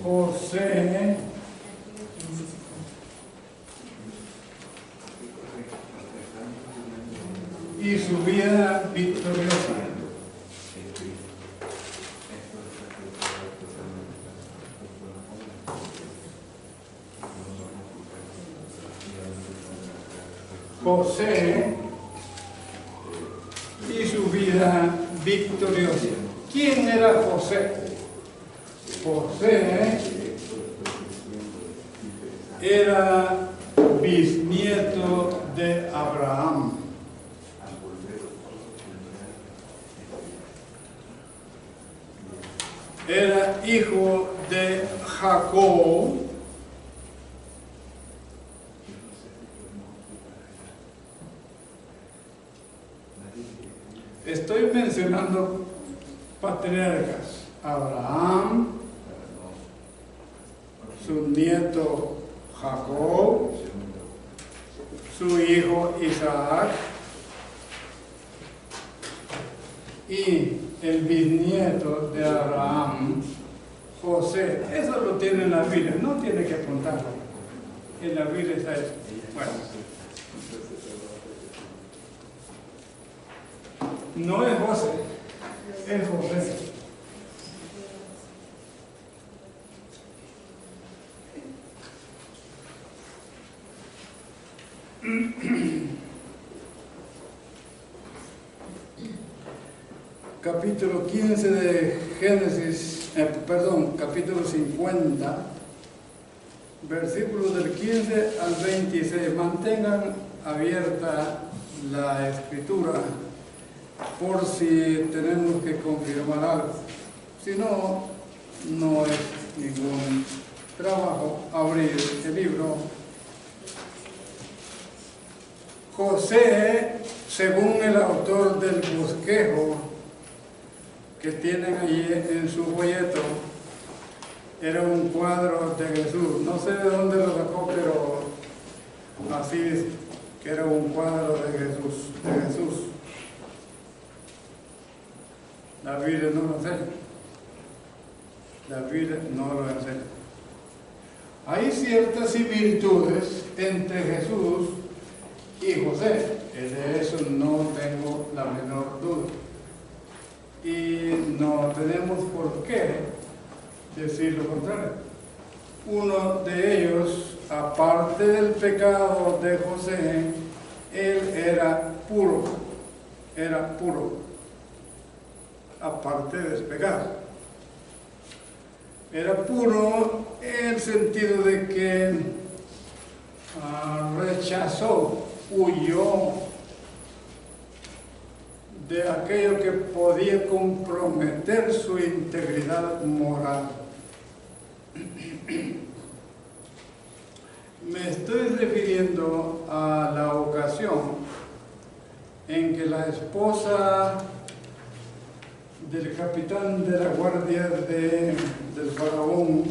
José y su vida victoriosa. José y su vida victoriosa. ¿Quién era José? José era bisnieto de Abraham. Era hijo de Jacob. Estoy mencionando patriarcas. Abraham, su nieto Jacob, su hijo Isaac y el bisnieto de Abraham, José. Eso lo tiene en la Biblia, no tiene que apuntarlo. En la Biblia está eso. Bueno. No es José, es José. Capítulo 15 de Génesis, capítulo 50, versículos del 15 al 26. Mantengan abierta la escritura por si tenemos que confirmar algo. Si no, no es ningún trabajo abrir el libro. José, según el autor del bosquejo que tienen allí en su folleto, era un cuadro de Jesús. No sé de dónde lo sacó, pero así dice, que era un cuadro de Jesús. La Biblia no lo enseña. La Biblia no lo enseña. Hay ciertas similitudes entre Jesús y José. De eso no tengo la menor duda. Y no tenemos por qué decir lo contrario. Uno de ellos, aparte del pecado de José, él era puro. Aparte del pecado. Era puro en el sentido de que rechazó, huyó de aquello que podía comprometer su integridad moral. Me estoy refiriendo a la ocasión en que la esposa del capitán de la guardia del faraón,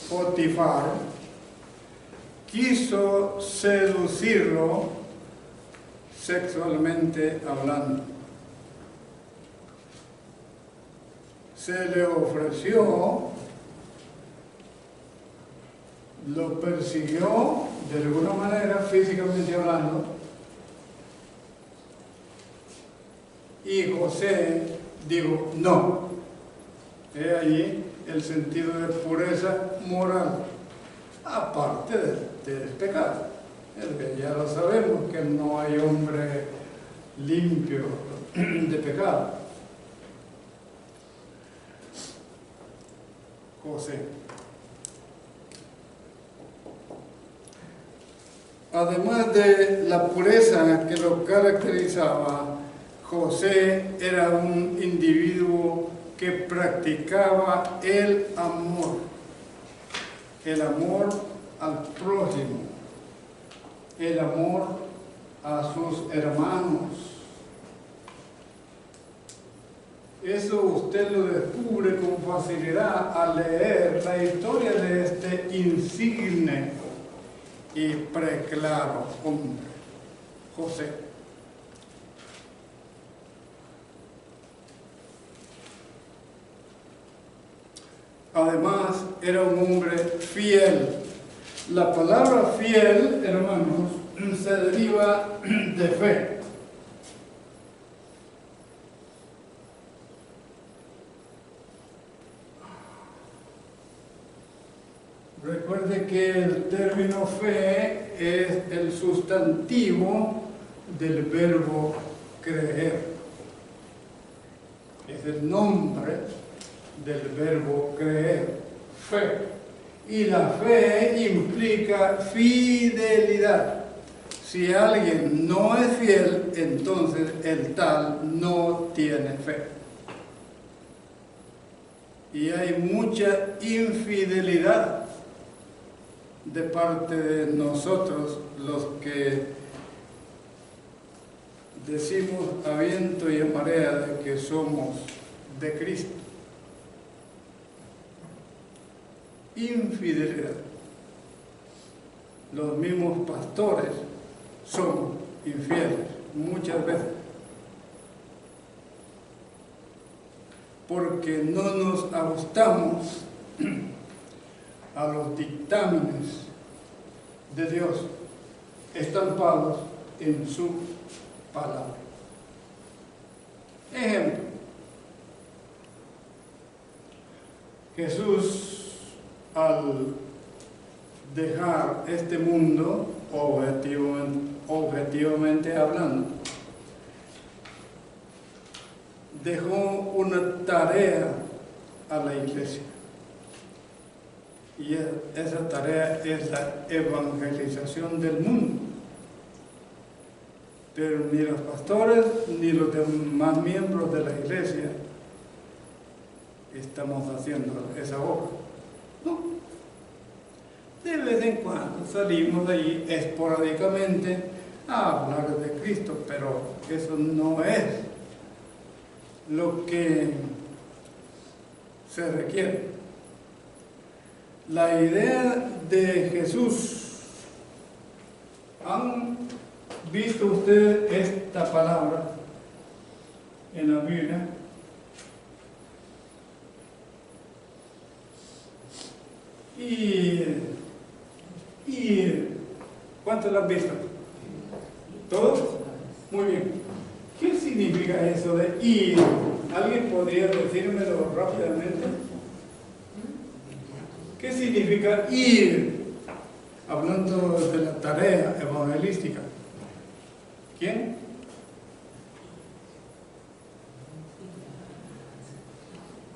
Potifar, quiso seducirlo sexualmente hablando. Se le ofreció, lo persiguió de alguna manera, físicamente hablando, y José dijo no. He allí el sentido de pureza moral, aparte del pecado. Ya lo sabemos que no hay hombre limpio de pecado. José. Además de la pureza que lo caracterizaba, José era un individuo que practicaba el amor al prójimo, el amor a sus hermanos. Eso usted lo descubre con facilidad al leer la historia de este insigne y preclaro hombre, José. Además, era un hombre fiel. La palabra fiel, hermanos, se deriva de fe. Recuerde que el término fe es el sustantivo del verbo creer. Es el nombre del verbo creer, fe. Y la fe implica fidelidad. Si alguien no es fiel, entonces el tal no tiene fe. Y hay mucha infidelidad de parte de nosotros, los que decimos a viento y a marea de que somos de Cristo. Infidelidad. Los mismos pastores somos infieles muchas veces, porque no nos ajustamos a los dictámenes de Dios estampados en su palabra. Ejemplo: Jesús, al dejar este mundo, objetivamente hablando, dejó una tarea a la iglesia. Y esa tarea es la evangelización del mundo. Pero ni los pastores ni los demás miembros de la iglesia estamos haciendo esa obra. No. De vez en cuando salimos de allí esporádicamente a hablar de Cristo, pero eso no es lo que se requiere. La idea de Jesús, ¿han visto ustedes esta palabra en la Biblia? Y ¿cuántos la han visto? ¿Todos? Muy bien. ¿Qué significa eso de ir? ¿Alguien podría decírmelo rápidamente? ¿Qué significa ir? Hablando de la tarea evangelística. ¿Quién?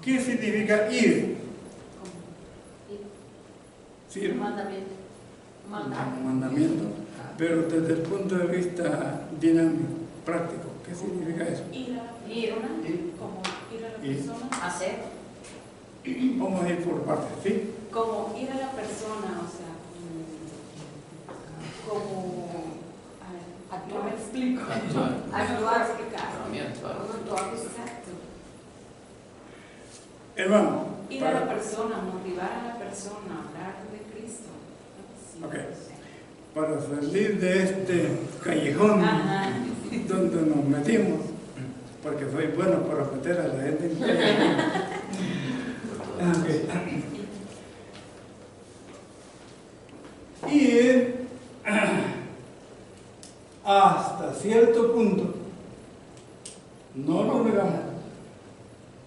¿Qué significa ir? Sí, Mandamiento. Mandamiento. Pero desde el punto de vista dinámico, práctico, ¿qué significa eso? Ir como ir a la persona. Hacer. Vamos a ir por partes, ¿sí? Como ir a la persona, o sea, como actuar, me explico. Actuar, exacto. Hermano, Ir a la persona, motivar a la persona, hablar de Cristo. Sí, ok. Para salir de este callejón donde nos metimos, porque soy bueno para meter a la gente en callejón. Y hasta cierto punto, no lo negamos,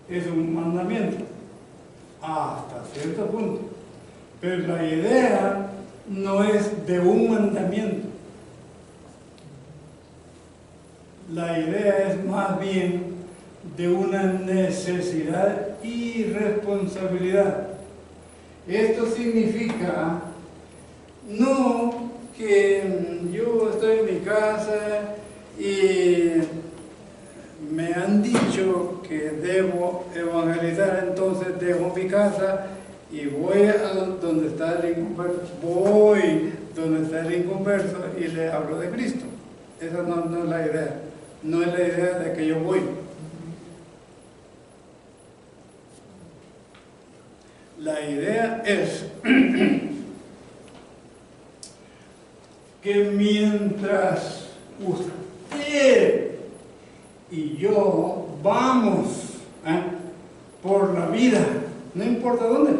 es un mandamiento, hasta cierto punto, pero la idea no es de un mandamiento, la idea es más bien de una necesidad y responsabilidad. Esto significa no que yo estoy en mi casa y me han dicho que debo evangelizar, entonces dejo mi casa y voy a donde está el inconverso, y le hablo de Cristo. Esa no es la idea. No es la idea de que yo voy. La idea es que mientras usted y yo vamos por la vida no importa dónde.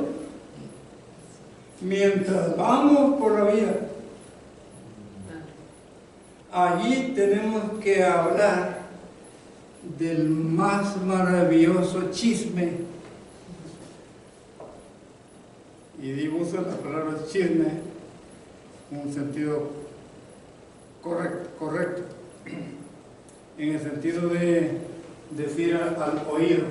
Mientras vamos por la vida, allí tenemos que hablar del más maravilloso chisme. Y digo uso la palabra chisme en un sentido correcto, en el sentido de decir al oído,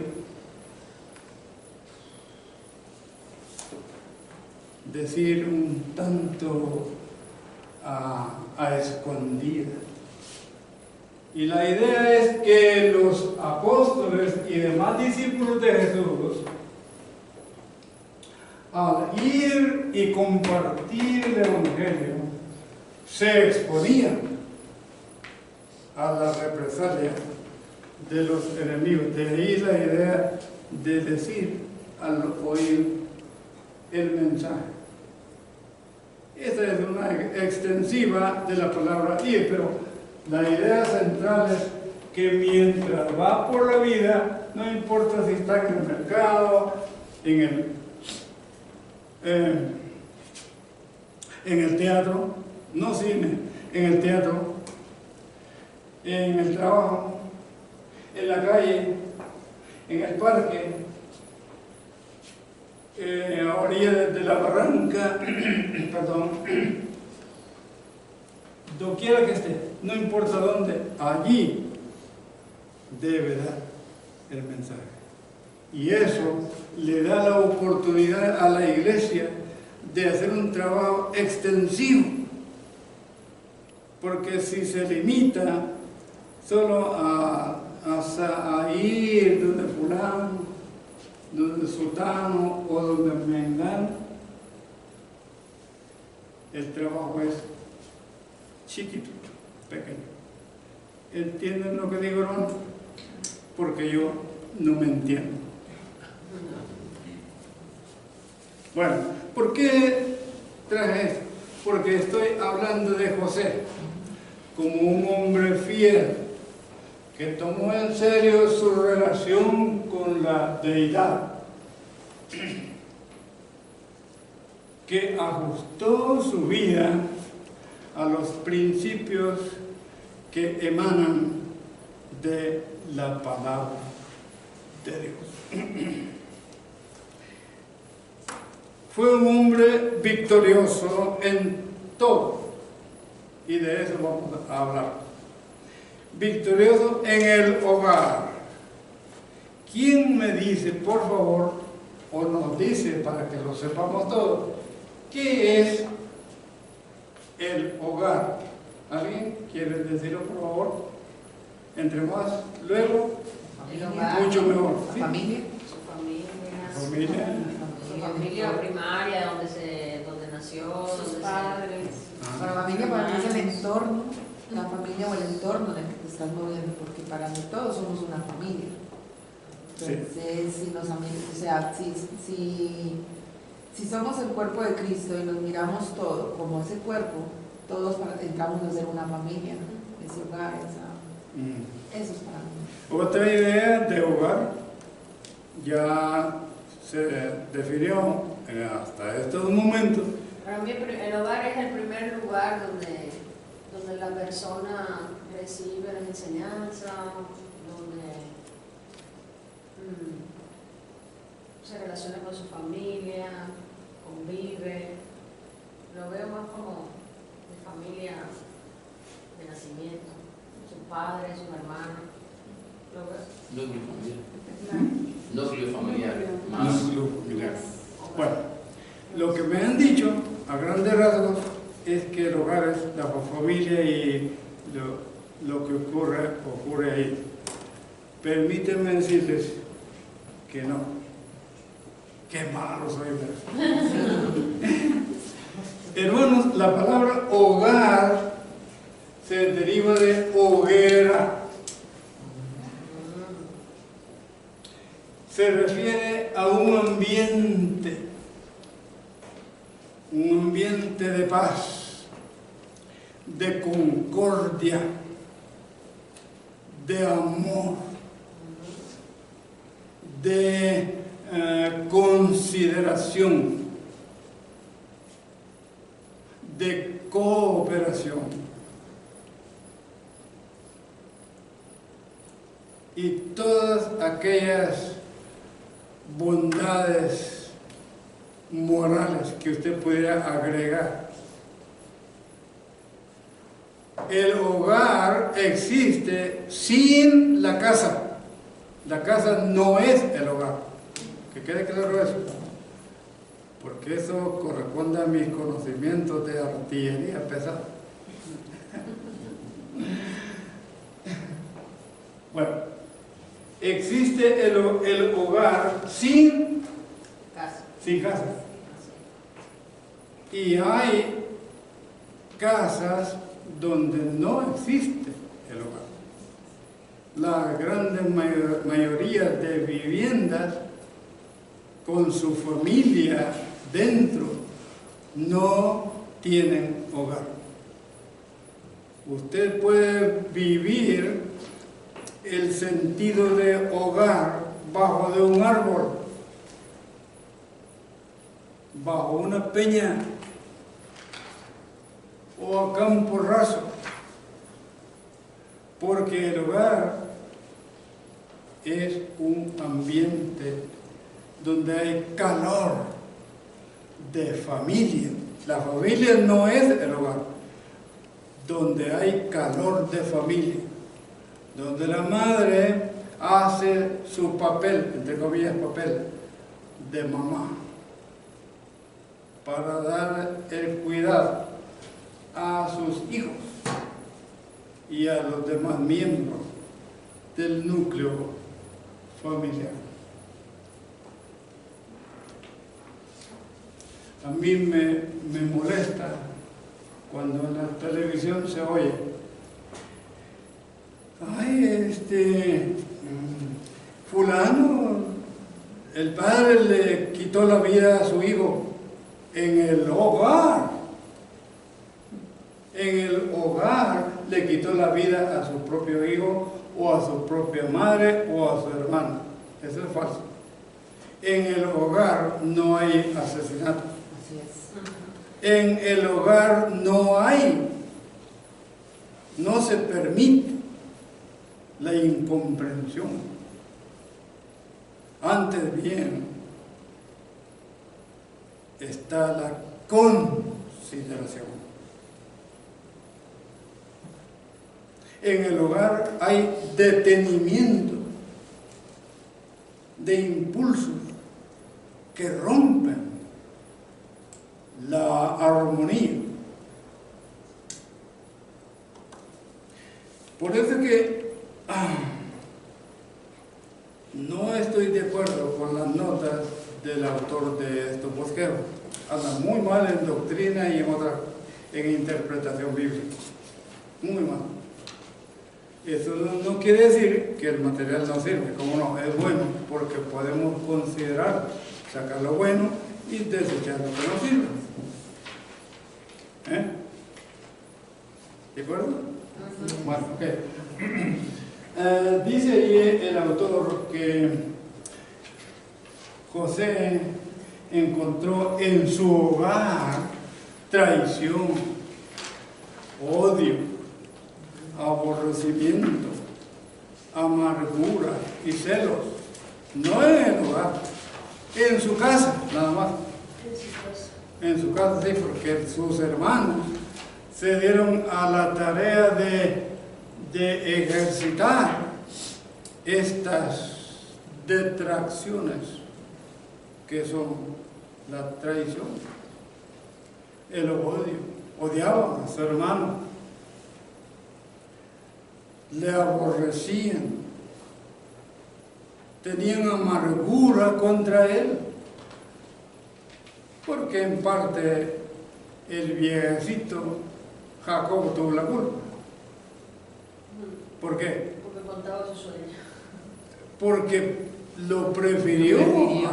decir un tanto a escondidas. Y la idea es que los apóstoles y demás discípulos de Jesús, al ir y compartir el Evangelio, se exponían a la represalia de los enemigos. De ahí la idea de decir al oír el mensaje. Esta es una extensiva de la palabra ir, pero la idea central es que mientras va por la vida, no importa si está en el mercado, en el teatro, no cine, en el teatro, en el trabajo, en la calle, en el parque, a orillas de la barranca, perdón, doquiera que esté, no importa dónde, allí debe dar el mensaje. Y eso le da la oportunidad a la iglesia de hacer un trabajo extensivo, porque si se limita solo a ir donde fulano, donde sultano o donde mengano, el trabajo es chiquito, pequeño. ¿Entienden lo que digo, hermano? Porque yo no me entiendo. Bueno, ¿por qué traje esto? Porque estoy hablando de José como un hombre fiel que tomó en serio su relación con la deidad, que ajustó su vida a los principios que emanan de la palabra de Dios. Fue un hombre victorioso en todo, y de eso vamos a hablar. Victorioso en el hogar. ¿Quién me dice, por favor, o nos dice para que lo sepamos todos, qué es el hogar? ¿Alguien quiere decirlo, por favor? Entre más, luego, mucho mejor. ¿Sí? Familia. Su familia, Familia. Su familia primaria, donde nació, sus padres. Para la familia para mí es el entorno, la familia o el entorno en el que te estás moviendo, porque para mí todos somos una familia. Entonces, si los amigos, o sea, si somos el cuerpo de Cristo y nos miramos todo como ese cuerpo, todos entramos a ser una familia, ese hogar, eso es para mí. Otra idea de hogar ya se definió hasta estos momentos. Para mí el hogar es el primer lugar donde la persona recibe la enseñanza, donde se relaciona con su familia, convive. Lo veo más como de familia de nacimiento, su padre, su hermano. Lo veo. Núcleo familiar. Más. Núcleo familiar. Bueno, lo que me han dicho a grandes rasgos es que el hogar es la familia y lo que ocurre ahí. Permítanme decirles que no. Qué malo soy, ¿verdad? Hermanos, la palabra hogar se deriva de hoguera. Se refiere a un ambiente de paz, de concordia, de amor, de consideración, de cooperación. Y todas aquellas bondades morales que usted pudiera agregar. El hogar existe sin la casa. La casa no es el hogar. Que quede claro eso. Porque eso corresponde a mis conocimientos de artillería pesada. Bueno, existe el hogar sin casa. Y hay casas donde no existe el hogar. La gran mayoría de viviendas con su familia dentro no tienen hogar. Usted puede vivir el sentido de hogar bajo de un árbol, bajo una peña o a campo raso, porque el hogar es un ambiente donde hay calor de familia. La familia no es el hogar, donde hay calor de familia, donde la madre hace su papel, entre comillas papel, de mamá, para dar el cuidado a sus hijos y a los demás miembros del núcleo familiar. A mí me molesta cuando en la televisión se oye: ay, fulano, el padre le quitó la vida a su hijo en el hogar. En el hogar le quitó la vida a su propio hijo o a su propia madre o a su hermana. Eso es falso. En el hogar no hay asesinato. Así es. En el hogar no se permite la incomprensión. Antes bien está la consideración. En el hogar hay detenimiento de impulsos que rompen la armonía. Por eso que no estoy de acuerdo con las notas del autor de estos bosquejos. Anda muy mal en doctrina y en interpretación bíblica. Muy mal. Eso no quiere decir que el material no sirve, como no, es bueno, porque podemos considerar, sacar lo bueno y desechar lo que no sirve. ¿De acuerdo? Bueno, ok. Dice ahí el autor que José encontró en su hogar traición, odio, aborrecimiento, amargura y celos. No en el hogar, en su casa, nada más. En su casa, sí, porque sus hermanos se dieron a la tarea de ejercitar estas detracciones que son la traición, el odio. Odiaban a su hermano, le aborrecían, tenían amargura contra él, porque en parte el viejecito Jacob tuvo la culpa. ¿Por qué? Porque contaba su sueño. Porque lo prefirió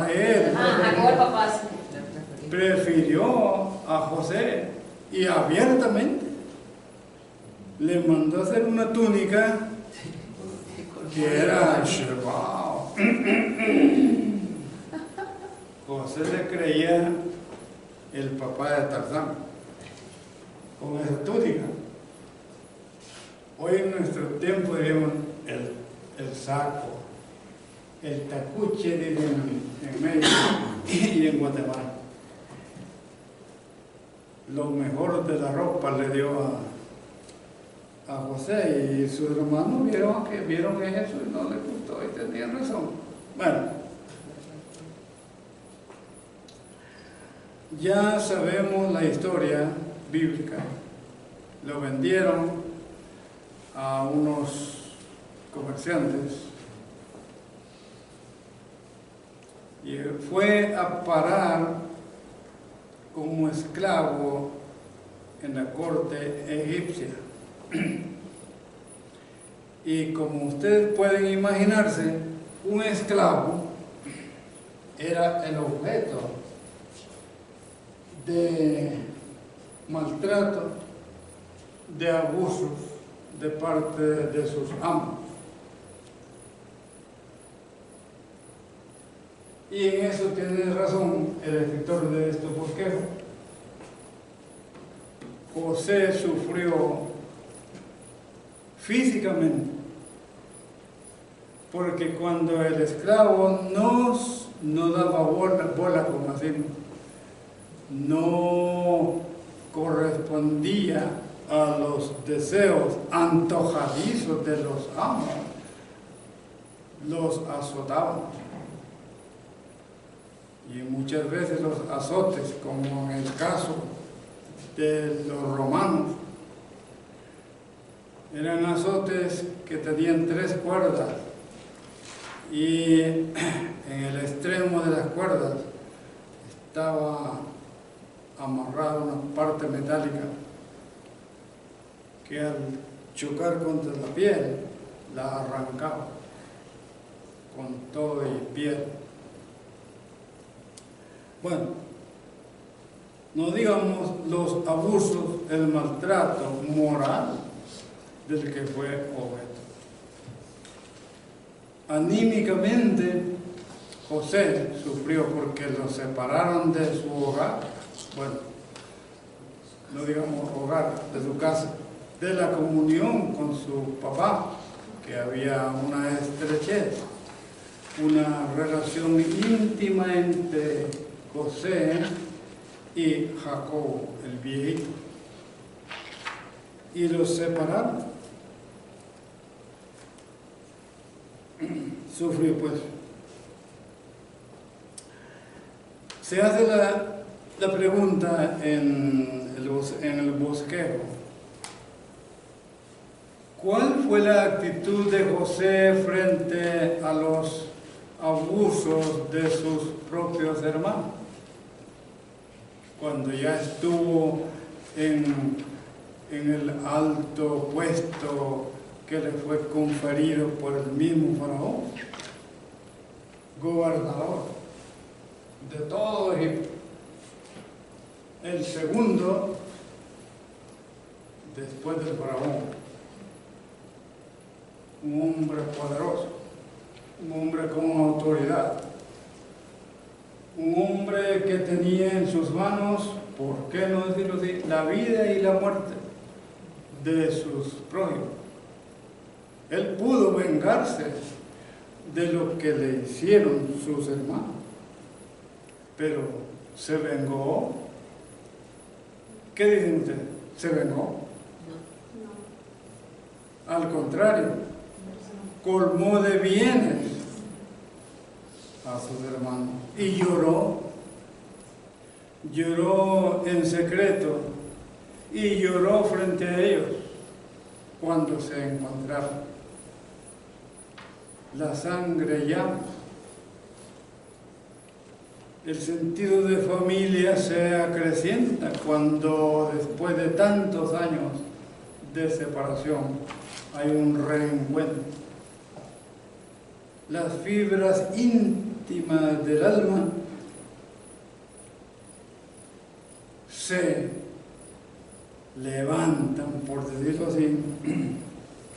a él. Jacob el papá, sí. Prefirió a José y abiertamente le mandó a hacer una túnica que era wow. José le creía el papá de Tarzán, con esa túnica. Hoy en nuestro tiempo diríamos el saco, el tacuche, dicen en México y en Guatemala. Lo mejor de la ropa le dio a José, y sus hermanos vieron que Jesús no le gustó y tenían razón. Bueno, ya sabemos la historia bíblica. Lo vendieron a unos comerciantes y fue a parar como esclavo en la corte egipcia. Y como ustedes pueden imaginarse, un esclavo era el objeto de maltrato, de abusos de parte de sus amos. Y en eso tiene razón el escritor de estos bosquejos. José sufrió físicamente, porque cuando el esclavo no daba bola, como decimos, no correspondía a los deseos antojadizos de los amos, los azotaban. Y muchas veces los azotes, como en el caso de los romanos, eran azotes que tenían 3 cuerdas, y en el extremo de las cuerdas estaba amarrada una parte metálica que al chocar contra la piel la arrancaba con todo y piel. Bueno, no digamos los abusos, el maltrato moral del que fue objeto. Anímicamente, José sufrió porque lo separaron de su hogar, bueno, no digamos hogar, de su casa, de la comunión con su papá, que había una estrechez, una relación íntima entre José y Jacob, el viejito, y los separaron. Sufrió pues. Se hace la pregunta en el bosquejo: ¿cuál fue la actitud de José frente a los abusos de sus propios hermanos? Cuando ya estuvo en el alto puesto que le fue conferido por el mismo faraón, gobernador de todo Egipto, el segundo después del faraón, un hombre poderoso, un hombre con autoridad, un hombre que tenía en sus manos, ¿por qué no decirlo así?, la vida y la muerte de sus prójimos. Él pudo vengarse de lo que le hicieron sus hermanos, pero ¿se vengó? ¿Qué dicen ustedes? ¿Se vengó? No. Al contrario, colmó de bienes a sus hermanos y lloró en secreto y lloró frente a ellos cuando se encontraron. La sangre llama. El sentido de familia se acrecienta cuando después de tantos años de separación hay un reencuentro. Las fibras íntimas del alma se levantan, por decirlo así,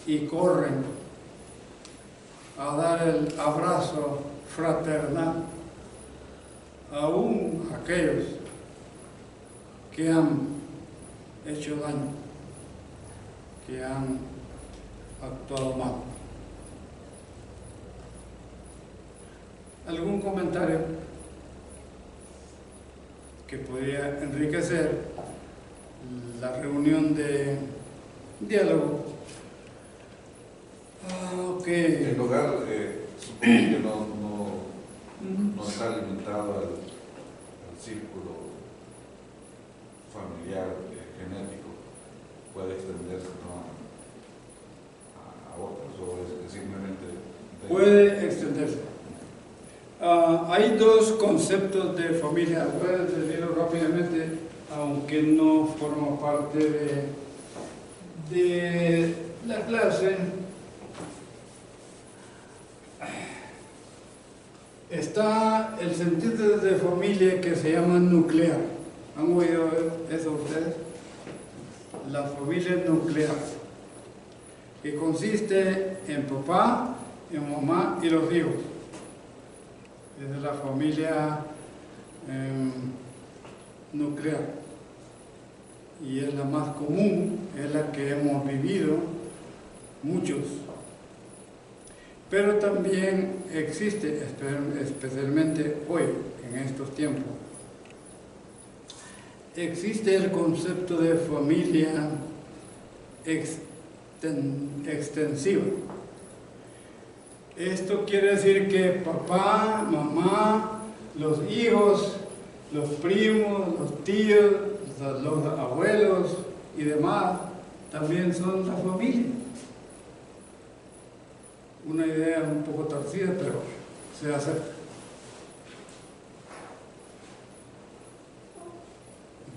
y corren a dar el abrazo fraternal aún aquellos que han hecho daño, que han actuado mal. ¿Algún comentario que podría enriquecer la reunión de diálogo? Ok. El hogar, supongo que no está limitado al círculo familiar genético, puede extenderse, ¿no?, a otros, o es que simplemente Puede extenderse. Hay dos conceptos de familia, voy a decirlo rápidamente, aunque no forma parte de la clase. Está el sentido de familia que se llama nuclear. ¿Han oído eso ustedes? La familia nuclear, que consiste en papá, en mamá y los hijos. Esa es la familia nuclear. Y es la más común, es la que hemos vivido muchos. Pero también existe, especialmente hoy, en estos tiempos, existe el concepto de familia extensiva. Esto quiere decir que papá, mamá, los hijos, los primos, los tíos, los abuelos y demás también son la familia. Una idea un poco torcida, pero se acepta.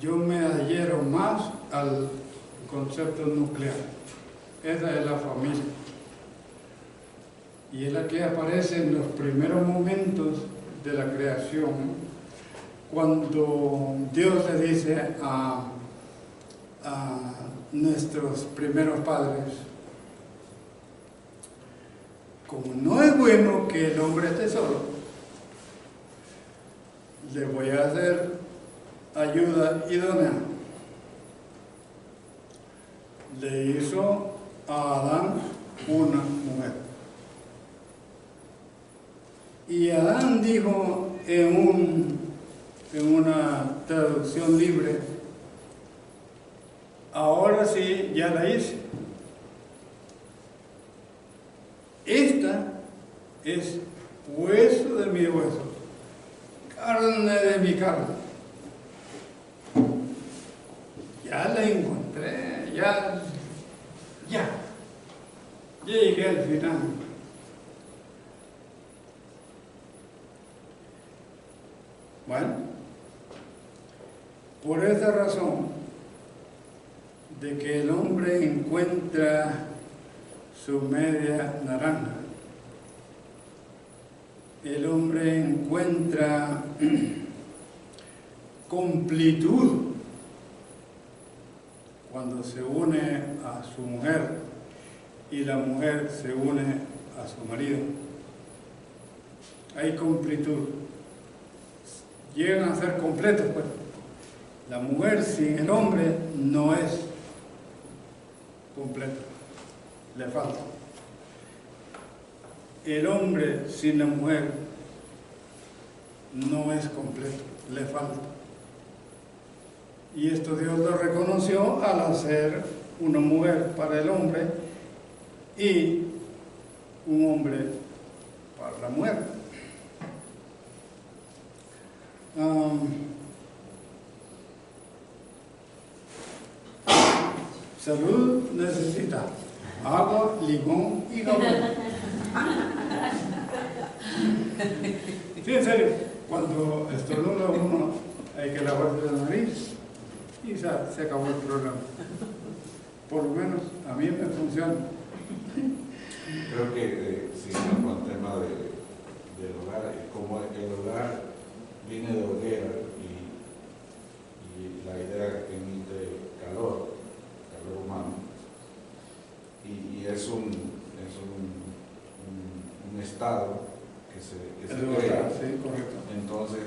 Yo me adhiero más al concepto nuclear. Esa es la familia. Y es la que aparece en los primeros momentos de la creación, cuando Dios le dice a nuestros primeros padres: como no es bueno que el hombre esté solo, le voy a hacer ayuda idónea. Le hizo a Adán una mujer. Y Adán dijo en una traducción libre: ahora sí, ya la hice. Esta es hueso de mi hueso, carne de mi carne. Ya la encontré, ya llegué al final. Bueno, por esa razón de que el hombre encuentra su media naranja, el hombre encuentra completud cuando se une a su mujer y la mujer se une a su marido. Hay completud. Llegan a ser completos, pues. La mujer sin el hombre no es completo, le falta. El hombre sin la mujer no es completo, le falta. Y esto Dios lo reconoció al hacer una mujer para el hombre y un hombre para la mujer. Salud necesita agua, limón y jabón. Sí, en serio, cuando estornuda uno hay que lavarse la nariz y se acabó el problema. Por lo menos a mí me funciona. creo que siguiendo con el tema del hogar, como el hogar viene de hoguera y la idea que emite calor humano, y es un estado que se crea. Sí, correcto. Entonces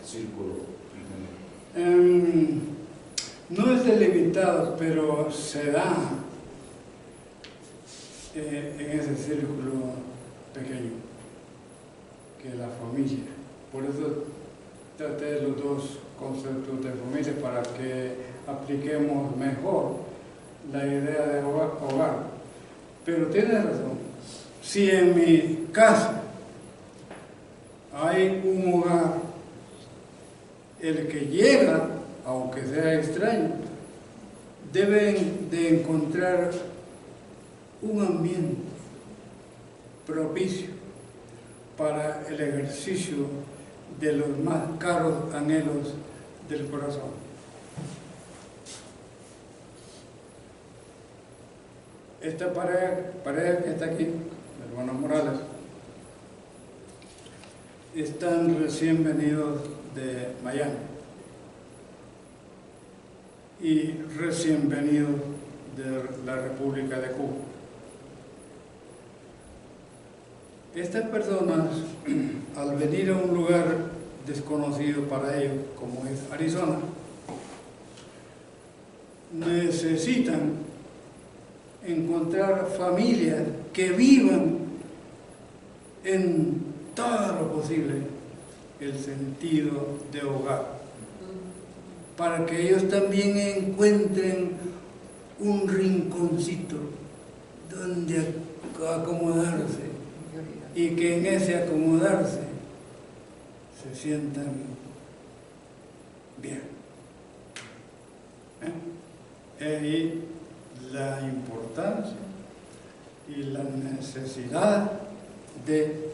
círculo ingeniero? No es delimitado, pero se da en ese círculo pequeño, que es la familia. Por eso traté los dos conceptos de familia para que apliquemos mejor la idea de hogar. Pero tiene razón, si en mi casa hay un hogar, el que llega, aunque sea extraño, deben de encontrar un ambiente propicio para el ejercicio de los más caros anhelos del corazón. Esta pareja que está aquí, el hermano Morales, están recién venidos de Miami y recién venidos de la República de Cuba. Estas personas, al venir a un lugar desconocido para ellos, como es Arizona, necesitan encontrar familias que vivan en todo lo posible el sentido de hogar, para que ellos también encuentren un rinconcito donde acomodarse y que en ese acomodarse se sientan bien. Ahí la importancia y la necesidad de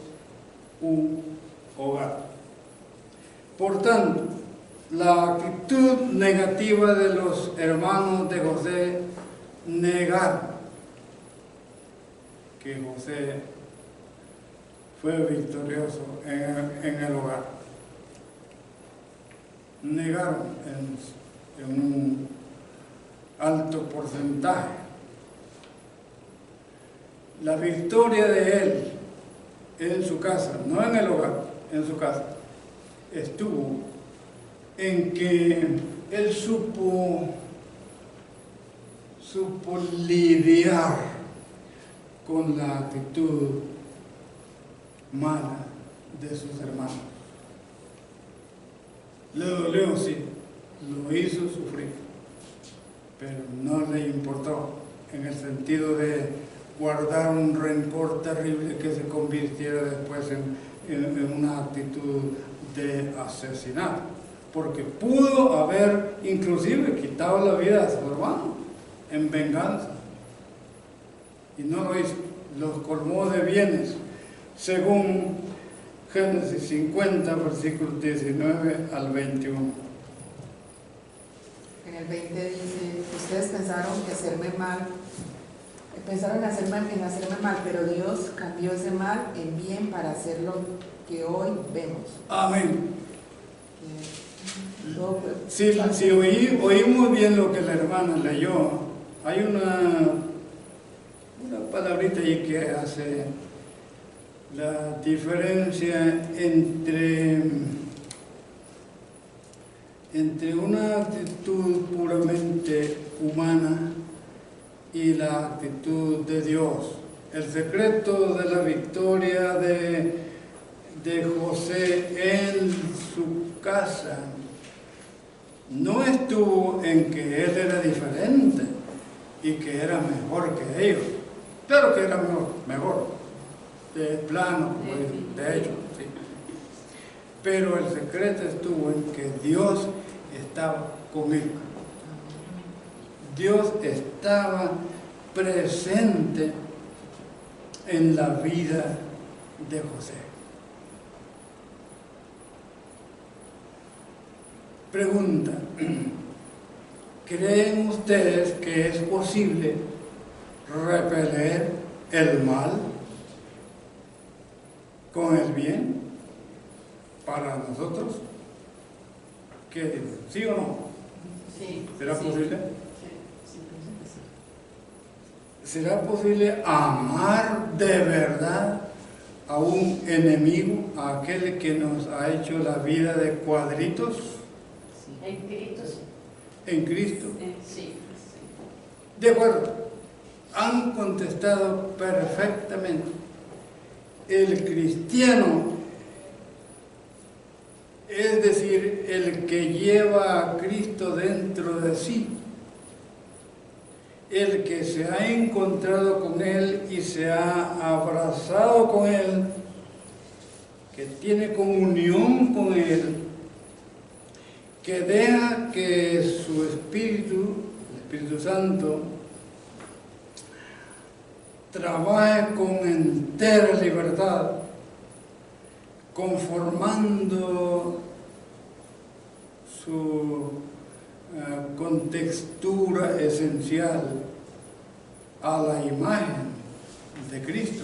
un hogar. Por tanto, la actitud negativa de los hermanos de José negaron que José fue victorioso en el hogar. Negaron en un alto porcentaje la victoria de él en su casa, no en el hogar, en su casa, estuvo en que él supo lidiar con la actitud mala de sus hermanos. Le dolió, sí, lo hizo sufrir, pero no le importó en el sentido de guardar un rencor terrible que se convirtiera después en una actitud de asesinato, porque pudo haber inclusive quitado la vida a su hermano en venganza, y no lo hizo, los colmó de bienes, según Génesis 50, versículos 19 al 21. En el 20 dice: ustedes pensaron en hacerme mal, pero Dios cambió ese mal en bien para hacer lo que hoy vemos. Amén. Sí, Si oímos bien lo que la hermana leyó, hay una palabrita ahí que hace la diferencia entre una actitud puramente humana y la actitud de Dios. El secreto de la victoria de José en su casa no estuvo en que él era diferente y que era mejor que ellos. Claro que era mejor, de plano, de hecho, sí. Pero el secreto estuvo en que Dios estaba con él. Dios estaba presente en la vida de José. Pregunta: ¿creen ustedes que es posible repeler el mal con el bien para nosotros? ¿Qué dicen? ¿Sí o no? Sí. ¿Será Sí. posible? Sí. ¿Será posible amar de verdad a un enemigo, a aquel que nos ha hecho la vida de cuadritos En Cristo, sí. en Cristo? Sí. De acuerdo, han contestado perfectamente. El cristiano, es decir, el que lleva a Cristo dentro de sí, el que se ha encontrado con Él y se ha abrazado con Él, que tiene comunión con Él, que deja que su Espíritu, el Espíritu Santo, trabaje con entera libertad, conformando su contextura esencial a la imagen de Cristo.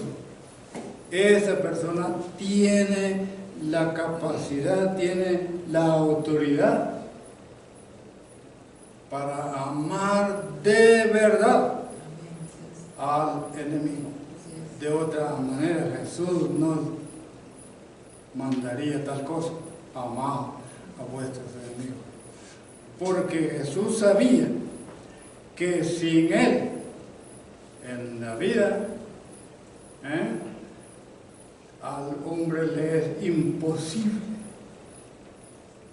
Esa persona tiene la capacidad, tiene la autoridad para amar de verdad al enemigo. De otra manera, Jesús no mandaría tal cosa: amad a vuestros enemigos. Porque Jesús sabía que sin Él en la vida, al hombre le es imposible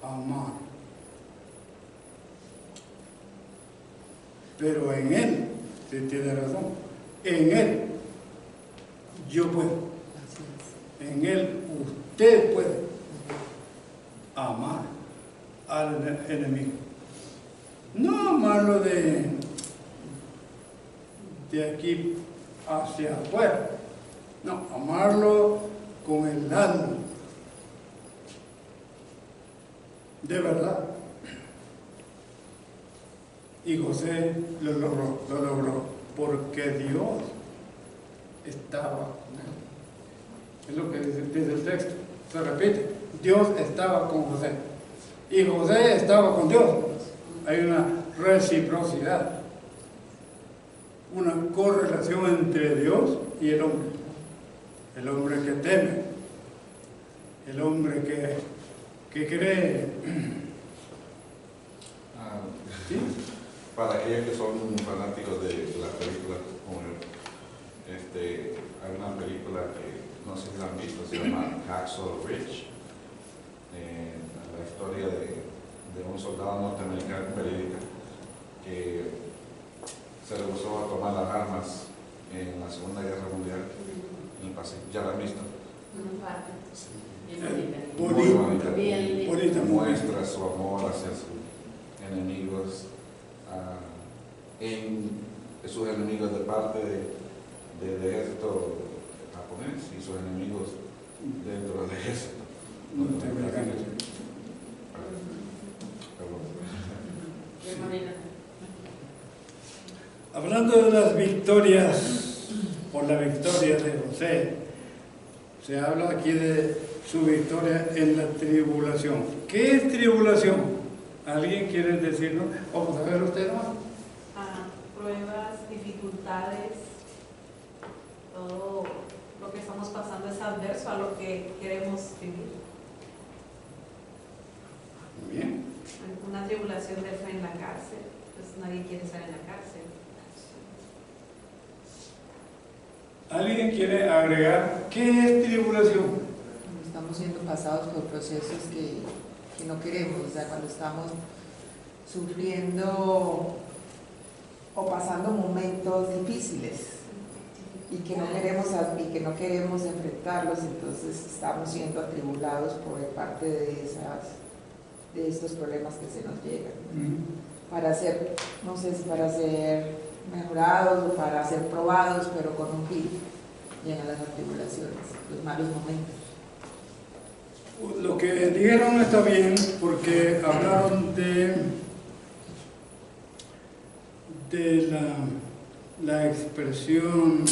amar. Pero en Él, si tiene razón, en Él yo puedo. En Él usted puede amar al enemigo. No amarlo de aquí hacia afuera. No, amarlo con el alma. De verdad. Y José lo logró porque Dios estaba con él. Es lo que dice el texto. Se repite. Dios estaba con José. Y José estaba con Dios. Hay una reciprocidad, una correlación entre Dios y el hombre. El hombre que teme, el hombre que cree. ¿Sí? Para aquellos que son fanáticos de las películas, como hay una película que no sé si la han visto, se llama Hacksaw Ridge, la historia de un soldado norteamericano verídica que se rehusó a tomar las armas en la Segunda Guerra Mundial en el Pacífico. ¿Ya la han visto? Muy bonita. Muestra su amor hacia sus enemigos, sus enemigos de parte del ejército japonés y sus enemigos dentro del ejército norteamericano. Hablando de las victorias, o la victoria de José, se habla aquí de su victoria en la tribulación. ¿Qué es tribulación? ¿Alguien quiere decirlo? Vamos a ver usted, ¿no? Pruebas, dificultades, todo lo que estamos pasando es adverso a lo que queremos vivir. Muy bien. Una tribulación de fe en la cárcel, pues nadie quiere estar en la cárcel. ¿Alguien quiere agregar qué es tribulación? Cuando estamos siendo pasados por procesos que no queremos, o sea, cuando estamos sufriendo o pasando momentos difíciles y que no queremos enfrentarlos, entonces estamos siendo atribulados por parte de estos problemas que se nos llegan, para ser, no sé si para ser mejorados o para ser probados, pero con un fin. Llegan las atribulaciones, los malos momentos. Lo que dijeron está bien, porque hablaron de la expresión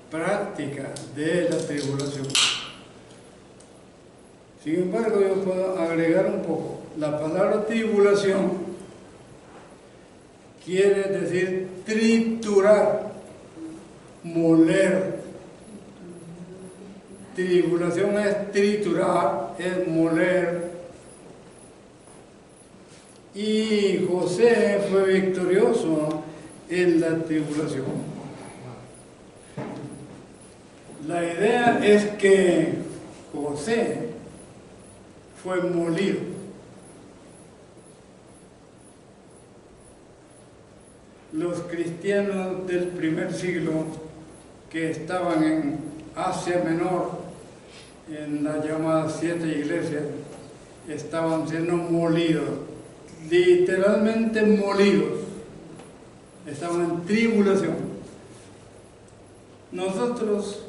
práctica de la tribulación. Sin embargo, yo puedo agregar un poco. La palabra tribulación quiere decir triturar, moler, Tribulación es triturar, es moler. Y José fue victorioso en la tribulación. La idea es que José fue molido. Los cristianos del primer siglo que estaban en Asia Menor, en las llamadas 7 iglesias, estaban siendo molidos, literalmente molidos, estaban en tribulación. Nosotros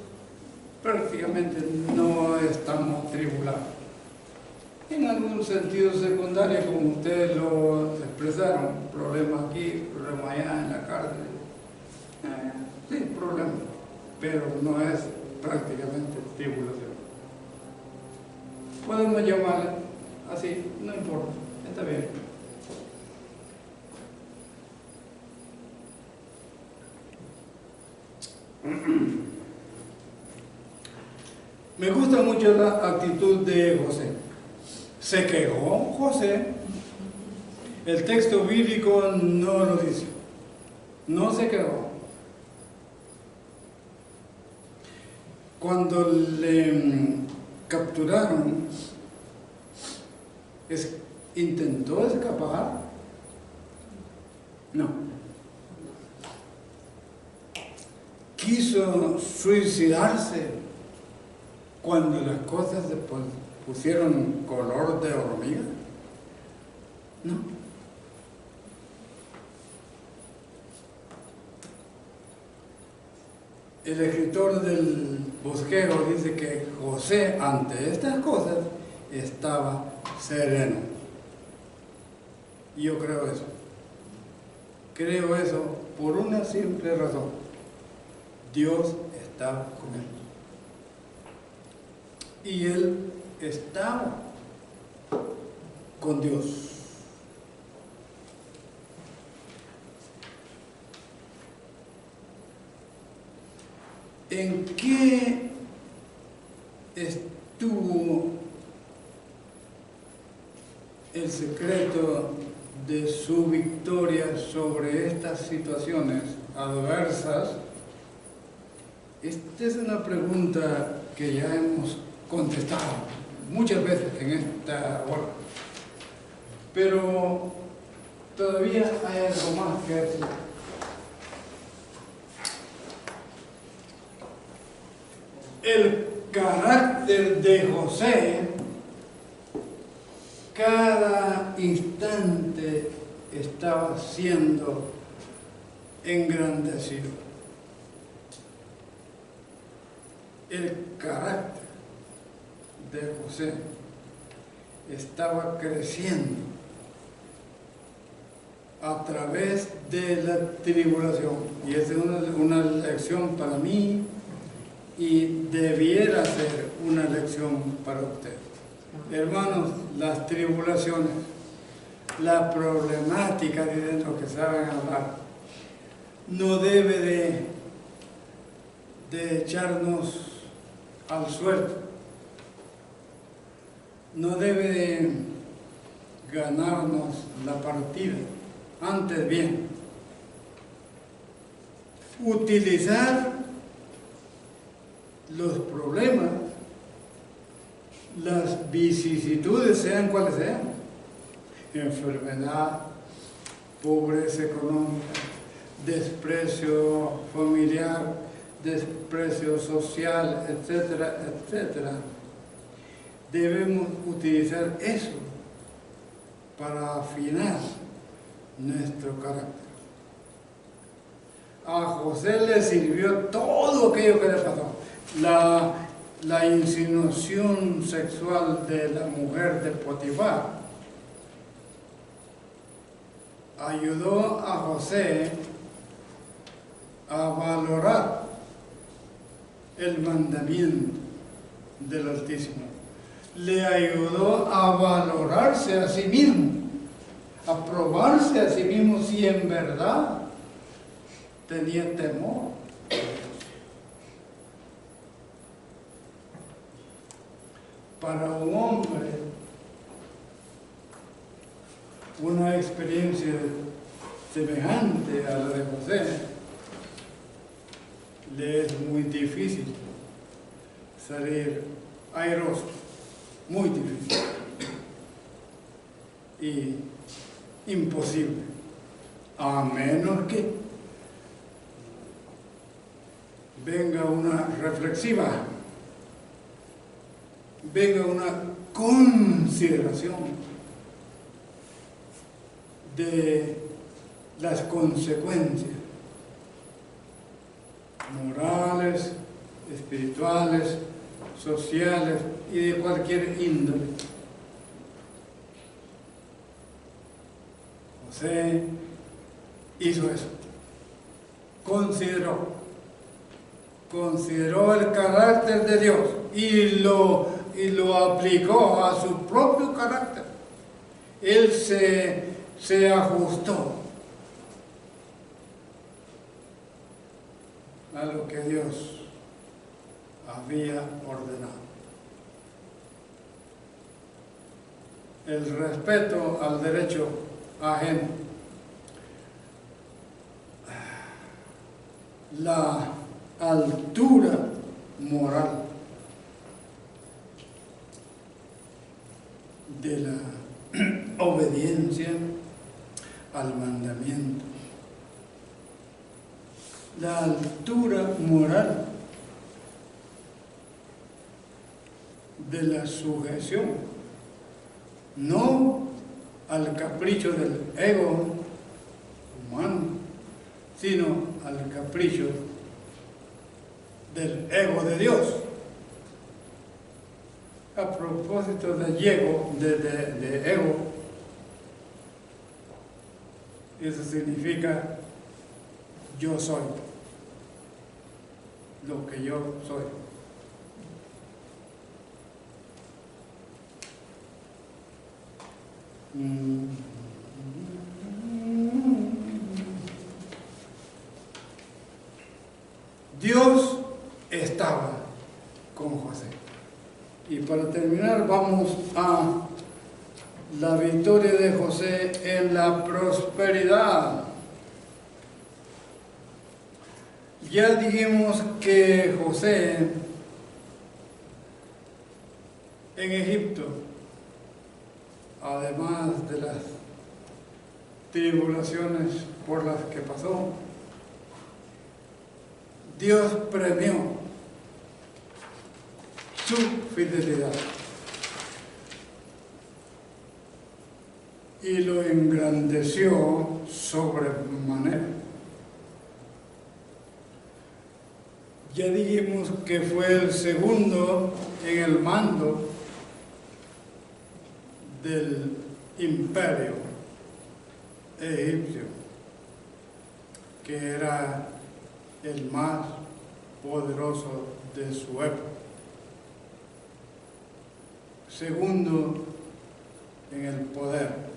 prácticamente no estamos tribulados. En algún sentido secundario, como ustedes lo expresaron, problemas aquí, problemas allá en la cárcel, sí, problemas, pero no es prácticamente tribulación. Podemos llamarle así, no importa, está bien. Me gusta mucho la actitud de José. Se quejó José. El texto bíblico no lo dice. No se quejó. Cuando le capturaron, ¿intentó escapar? No. ¿Quiso suicidarse cuando las cosas se pusieron color de hormiga? No. El escritor del Bosquejo dice que José, ante estas cosas, estaba sereno. Y yo creo eso. Creo eso por una simple razón. Dios estaba con él. Y él estaba con Dios. ¿En qué estuvo el secreto de su victoria sobre estas situaciones adversas? Esta es una pregunta que ya hemos contestado muchas veces en esta hora, pero todavía hay algo más que decir. El carácter de José cada instante estaba siendo engrandecido. El carácter de José estaba creciendo a través de la tribulación. Y esa es una lección para mí y debiera ser una lección para usted. Hermanos, las tribulaciones, la problemática de lo que saben hablar, no debe de echarnos al suelto, no debe de ganarnos la partida, antes bien, utilizar los problemas, las vicisitudes, sean cuales sean, enfermedad, pobreza económica, desprecio familiar, desprecio social, etcétera, etcétera. Debemos utilizar eso para afinar nuestro carácter. A José le sirvió todo aquello que le pasó. La insinuación sexual de la mujer de Potifar ayudó a José a valorar el mandamiento del Altísimo. Le ayudó a valorarse a sí mismo, a probarse a sí mismo si en verdad tenía temor. para un hombre una experiencia semejante a la de José, le es muy difícil salir airoso, muy difícil y imposible, a menos que venga una reflexiva, venga una consideración de las consecuencias morales, espirituales, sociales y de cualquier índole. José hizo eso, consideró el carácter de Dios y lo aplicó a su propio carácter. Él se ajustó a lo que Dios había ordenado. El respeto al derecho ajeno, la altura moral de la obediencia al mandamiento, la altura moral de la sujeción, no al capricho del ego humano, sino al capricho del ego de Dios. A propósito de ego, eso significa yo soy, lo que yo soy. Dios estaba con José. Y para terminar vamos a la victoria de José en la prosperidad. Ya dijimos que José en Egipto, además de las tribulaciones por las que pasó, Dios premió su fidelidad y lo engrandeció sobremanera. Ya dijimos que fue el segundo en el mando del imperio egipcio, que era el más poderoso de su época. Segundo en el poder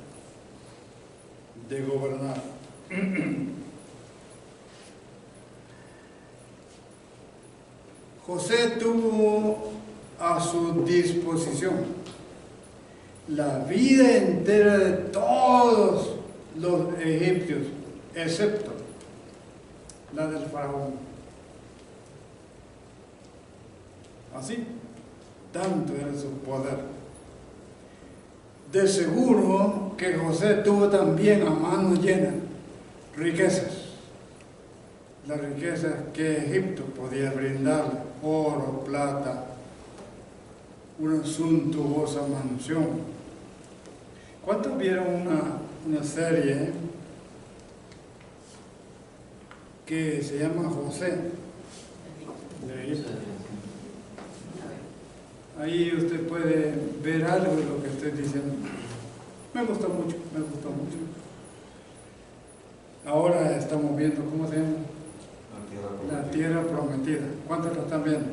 de gobernar. José tuvo a su disposición la vida entera de todos los egipcios, excepto la del faraón. Así, tanto era su poder. De seguro que José tuvo también a mano llena riquezas, las riquezas que Egipto podía brindarle: oro, plata, una suntuosa mansión. ¿Cuántos vieron una serie que se llama José de Egipto? Ahí usted puede ver algo de lo que estoy diciendo. Me gustó mucho, me gustó mucho. Ahora estamos viendo, ¿cómo se llama? La tierra prometida. ¿Cuántos lo están viendo?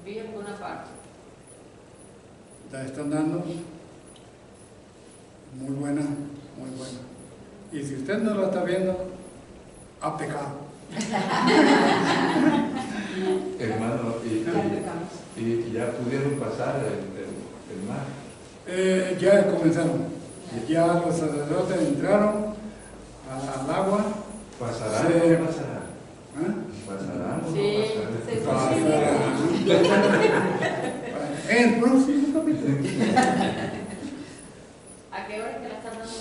Vi alguna parte. La están dando. Muy buena, muy buena. Y si usted no la está viendo, ha pecado. Hermano, Y ya pudieron pasar el mar. Ya comenzaron. Ya los sacerdotes entraron al agua. ¿Pasarán Sí. o no pasarán? ¿Eh? ¿Pasarán o Sí, no pasarán? sí. En el próximo capítulo. ¿A qué hora es que la están dando?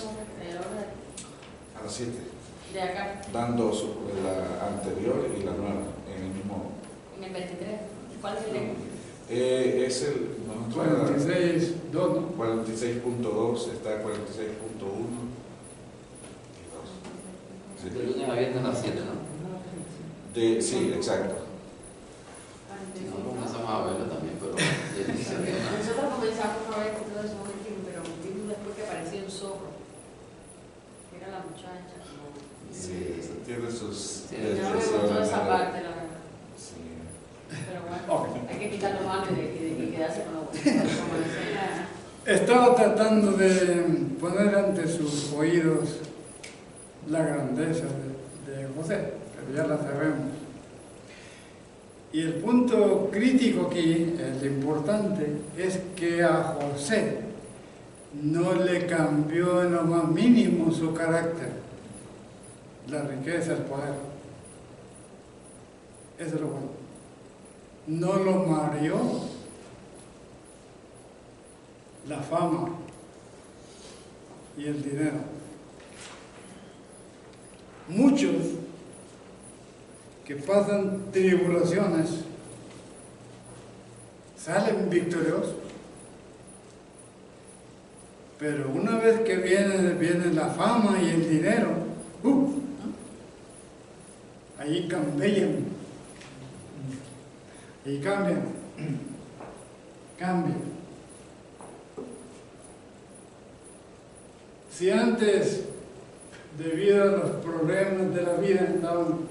A las 7. De acá, Dando la anterior y la nueva en el mismo. en el 23. ¿Cuál es el lengua? Es el. No, 46, 2, ¿no? 46.2, está 46.1 y 2. De lunes a viernes a las 7, ¿no? Sí, exacto. Si no, comenzamos a verlo también, pero de inicio de nada. Nosotros comenzamos a ver todo eso un momentito, pero vimos después que apareció un zorro, que era la muchacha. Sí, eso tiene sus. Sí, No me gustó esa parte, la verdad. Sí. Pero bueno, hay que quitar los males y quedarse con lo bueno. Estaba tratando de poner ante sus oídos la grandeza de José, pero ya la sabemos. Y el punto crítico aquí, el importante, es que a José no le cambió en lo más mínimo su carácter, la riqueza, el poder. Eso es lo bueno. No lo mareó la fama y el dinero. Muchos que pasan tribulaciones salen victoriosos, pero una vez que viene la fama y el dinero, ahí cambian, ahí cambian. Si antes, debido a los problemas de la vida, estaban,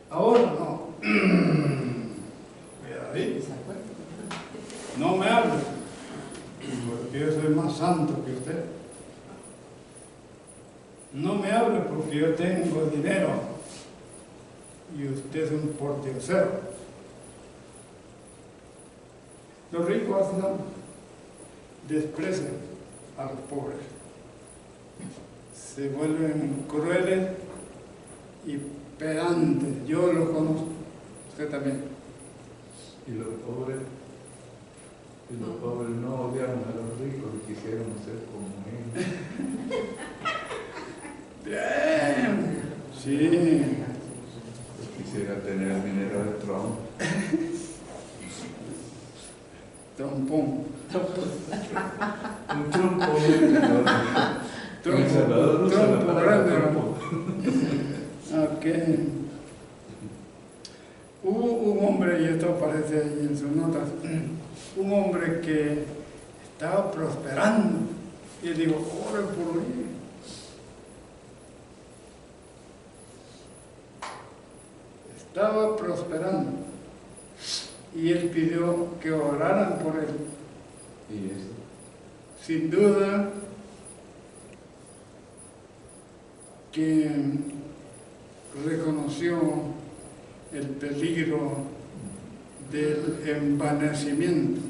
ahora no. Cuidadito. No me hable, porque yo soy más santo que usted. No me hable porque yo tengo dinero y usted es un pordiosero. Los ricos hacen algo. Desprecian a los pobres, se vuelven crueles y pedantes. Yo los conozco, usted también. Y los pobres no odiamos a los ricos y quisiéramos ser como ellos. Bien, sí. Yo quisiera tener el dinero de Trump. Trompón. Un trompo. En El Salvador usa la palabra trompo. Ok. Hubo un hombre, y esto aparece ahí en sus notas, un hombre que estaba prosperando. Y le digo, ore por mí. Estaba prosperando. Y él pidió que oraran por él. Y eso. Sin duda que reconoció el peligro del envanecimiento.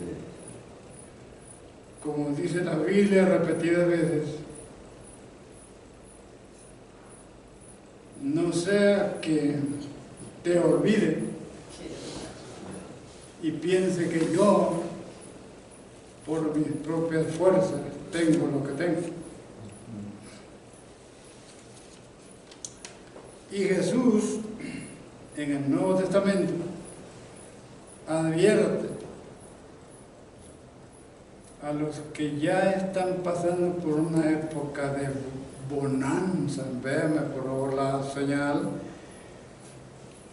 Como dice la Biblia repetidas veces, no sea que te olvide y piense que yo, por mis propias fuerzas, tengo lo que tengo. Y Jesús, en el Nuevo Testamento, advierte a los que ya están pasando por una época de bonanza, véame por favor la señal,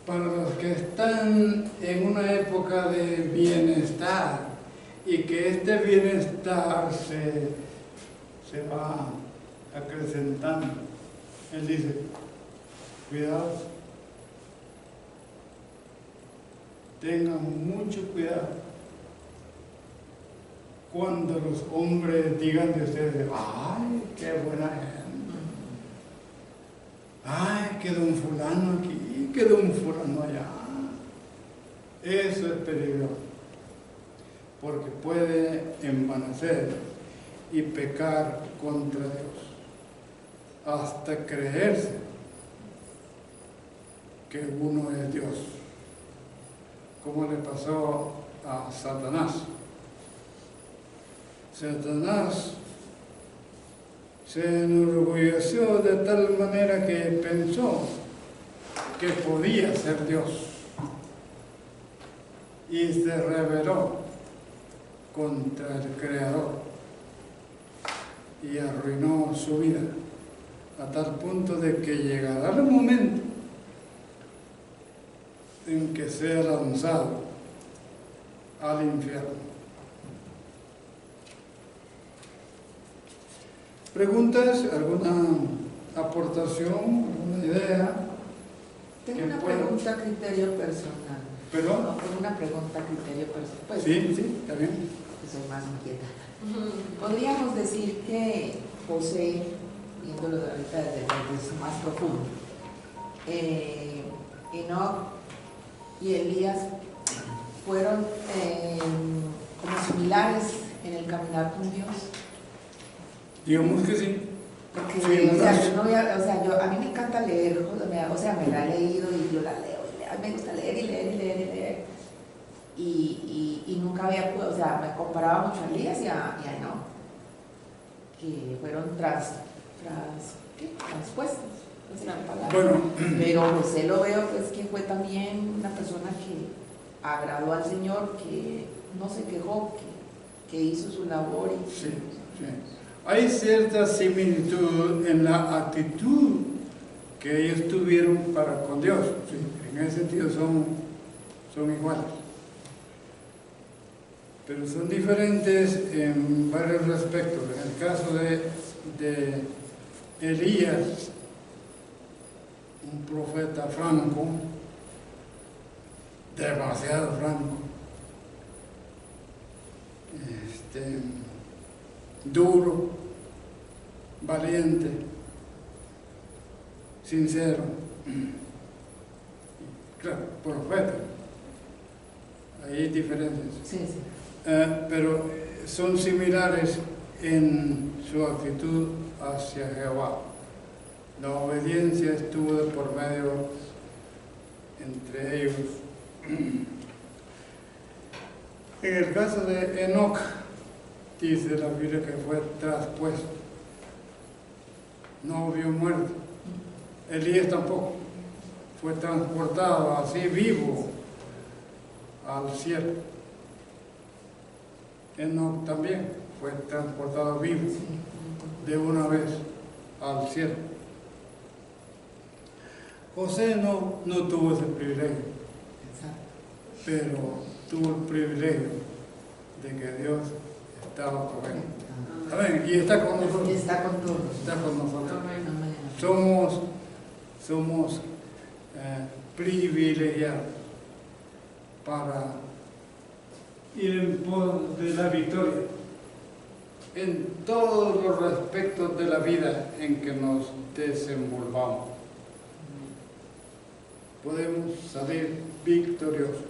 para los que están en una época de bienestar y que este bienestar se va acrecentando. Él dice, cuidado, tengan mucho cuidado cuando los hombres digan de ustedes, ay, qué buena gente, ay, que don fulano aquí, que don fulano allá. Eso es peligroso, porque puede envanecer y pecar contra Dios, hasta creerse que uno es Dios, como le pasó a Satanás. Satanás se enorgulleció de tal manera que pensó que podía ser Dios y se rebeló contra el Creador y arruinó su vida a tal punto de que llegará el momento en que sea lanzado al infierno. ¿Preguntas? ¿Alguna aportación? ¿Alguna idea? Tengo ¿Qué una puedo? pregunta a criterio personal. ¿Perdón? No, tengo una pregunta a criterio personal. Pues, Sí, sí, está bien. que soy más inquieta. Podríamos decir que José, viéndolo de ahorita desde más profundo, Enoc y Elías fueron como similares en el caminar con Dios. Digamos que sí. Porque, Sí, o sea, ¿verdad? yo no voy a mí me encanta leer, o sea, me la he leído y yo la leo, me gusta leer y leer y leer y leer. Y nunca había, o sea, me comparaba mucho a Elías y a Enoc, que fueron transpuestos. No sé la palabra. Bueno, Pero José lo veo pues que fue también una persona que agradó al Señor, que no se quejó, que hizo su labor. Y sí, sí. Hay cierta similitud en la actitud que ellos tuvieron para con Dios. Sí, en ese sentido son iguales. Pero son diferentes en varios aspectos. En el caso de Elías, un profeta franco, demasiado franco, duro, valiente, sincero, claro, profeta. Hay diferencias. sí, sí. Pero son similares en su actitud hacia Jehová. La obediencia estuvo de por medio entre ellos. En el caso de Enoc, dice la Biblia que fue traspuesto, no vio muerte. Elías tampoco, fue transportado así vivo al cielo. Enoc también fue transportado vivo de una vez al cielo. José no tuvo ese privilegio, pero tuvo el privilegio de que Dios estaba con él. Amén. Y está con nosotros. Está con todos. Está con nosotros. Amén. Somos privilegiados para ir en pos de la victoria en todos los aspectos de la vida en que nos desenvolvamos. Podemos salir victoriosos.